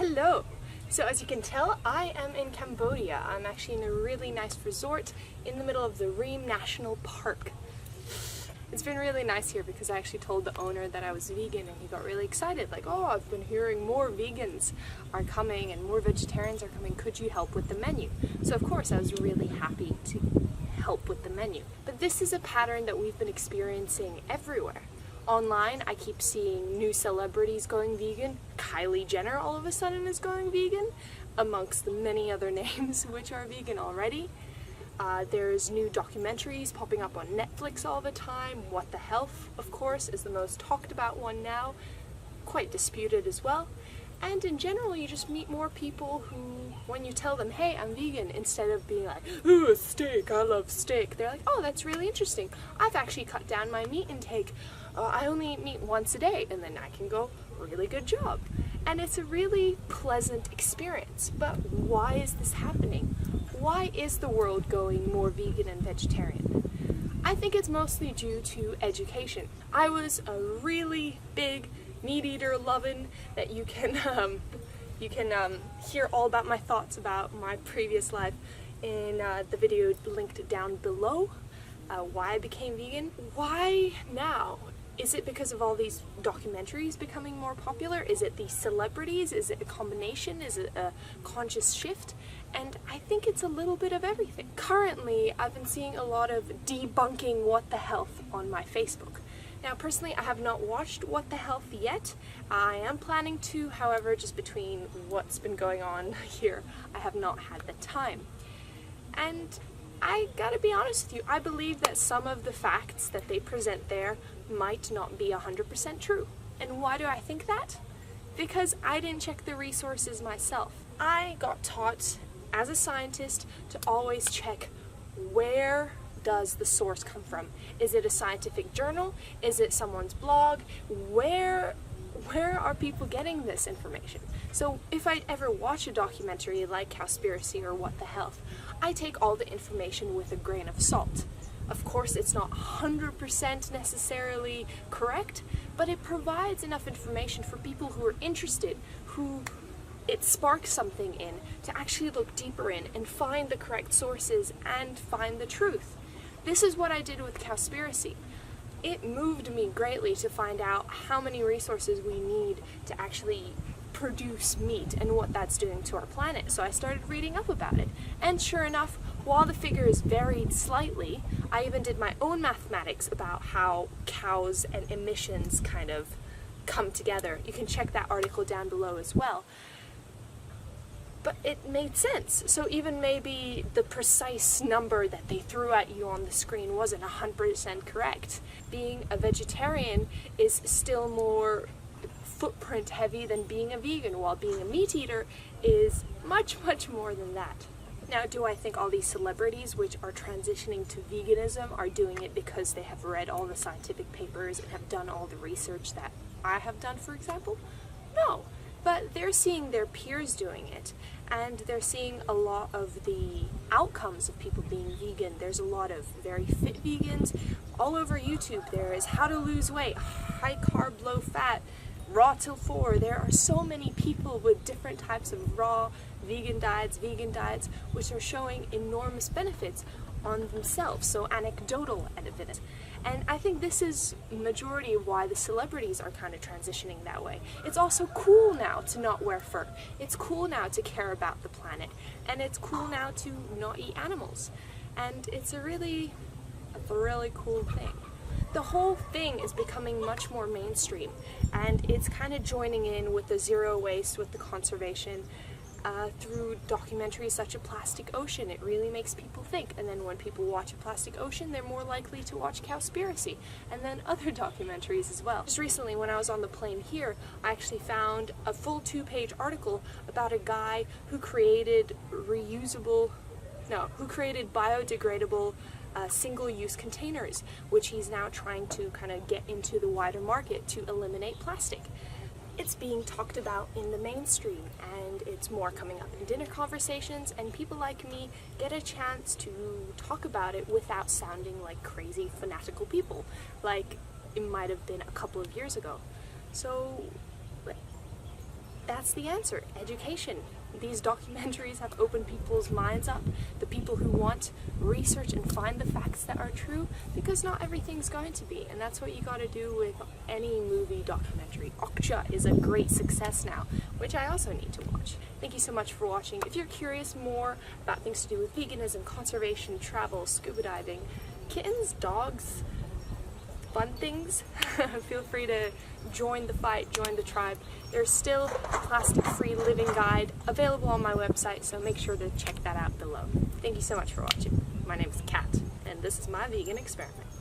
Hello! So as you can tell, I am in Cambodia. I'm actually in a really nice resort in the middle of the Reem National Park. It's been really nice here because I actually told the owner that I was vegan and he got really excited, like, oh, I've been hearing more vegans are coming and more vegetarians are coming, could you help with the menu? So of course I was really happy to help with the menu. But this is a pattern that we've been experiencing everywhere. Online, I keep seeing new celebrities going vegan. Kylie Jenner all of a sudden is going vegan, amongst the many other names which are vegan already. There's new documentaries popping up on Netflix all the time. What the Health, of course, is the most talked about one now, quite disputed as well. And in general, you just meet more people who, when you tell them, hey, I'm vegan, instead of being like, ooh, steak, I love steak, they're like, oh, that's really interesting. I've actually cut down my meat intake. I only eat meat once a day, and then I can go, really good job. And it's a really pleasant experience. But why is this happening? Why is the world going more vegan and vegetarian? I think it's mostly due to education. I was a really big meat eater loving that you can hear all about my thoughts about my previous life in the video linked down below. Why I became vegan. Why now? Is it because of all these documentaries becoming more popular? Is it the celebrities? Is it a combination? Is it a conscious shift? And I think it's a little bit of everything. Currently, I've been seeing a lot of debunking What the Health on my Facebook. Now, personally, I have not watched What the Health yet. I am planning to, however, just between what's been going on here, I have not had the time. And I gotta be honest with you, I believe that some of the facts that they present there might not be 100% true. And why do I think that? Because I didn't check the resources myself. I got taught as a scientist to always check where does the source come from. Is it a scientific journal? Is it someone's blog? Where are people getting this information? So if I ever watch a documentary like Cowspiracy or What the Health, I take all the information with a grain of salt. Of course, it's not 100% necessarily correct, but it provides enough information for people who are interested, who it sparks something in, to actually look deeper in and find the correct sources and find the truth. This is what I did with Cowspiracy. It moved me greatly to find out how many resources we need to actually produce meat and what that's doing to our planet. So I started reading up about it. And sure enough, while the figures varied slightly, I even did my own mathematics about how cows and emissions kind of come together. You can check that article down below as well. But it made sense. So even maybe the precise number that they threw at you on the screen wasn't 100% correct. Being a vegetarian is still more footprint heavy than being a vegan, while being a meat eater is much, much more than that. Now, do I think all these celebrities which are transitioning to veganism are doing it because they have read all the scientific papers and have done all the research that I have done, for example? No. But they're seeing their peers doing it, and they're seeing a lot of the outcomes of people being vegan. There's a lot of very fit vegans all over YouTube. There is how to lose weight, high carb, low fat, raw till 4. There are so many people with different types of raw vegan diets, which are showing enormous benefits on themselves, so anecdotal evidence. And I think this is the majority of why the celebrities are kind of transitioning that way. It's also cool now to not wear fur. It's cool now to care about the planet. And it's cool now to not eat animals. And it's a really cool thing. The whole thing is becoming much more mainstream, and it's kind of joining in with the zero waste, with the conservation, through documentaries such as Plastic Ocean. It really makes people think, and then when people watch a Plastic Ocean, they're more likely to watch Cowspiracy, and then other documentaries as well. Just recently, when I was on the plane here, I actually found a full 2-page article about a guy who created biodegradable single-use containers, which he's now trying to kind of get into the wider market to eliminate plastic. It's being talked about in the mainstream, and it's more coming up in dinner conversations, and people like me get a chance to talk about it without sounding like crazy fanatical people, like it might have been a couple of years ago. So that's the answer, education. These documentaries have opened people's minds up, the people who want research and find the facts that are true, because not everything's going to be, and that's what you gotta do with any movie documentary. Okja is a great success now, which I also need to watch. Thank you so much for watching. If you're curious more about things to do with veganism, conservation, travel, scuba diving, kittens, dogs, fun things, feel free to join the fight, join the tribe. There's still a plastic-free living guide available on my website, so make sure to check that out below. Thank you so much for watching. My name is Kat, and this is my vegan experiment.